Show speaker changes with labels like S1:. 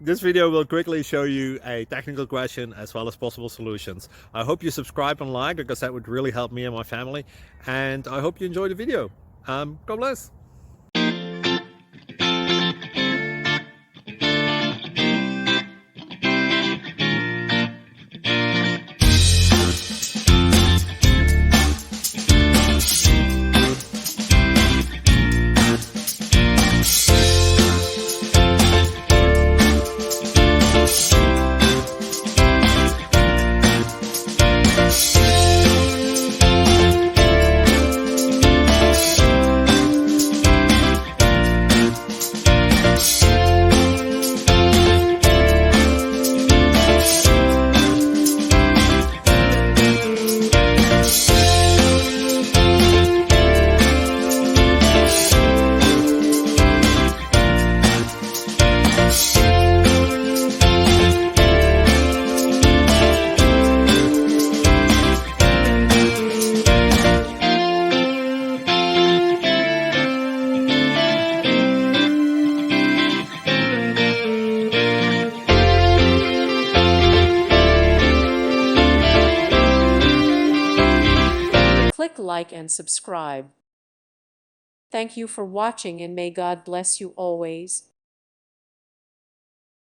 S1: This video will quickly show you a technical question as well as possible solutions. I hope you subscribe and like, because that would really help me and my family. And I hope you enjoy the video. God bless.
S2: Click like and subscribe. Thank you for watching, and may God bless you always.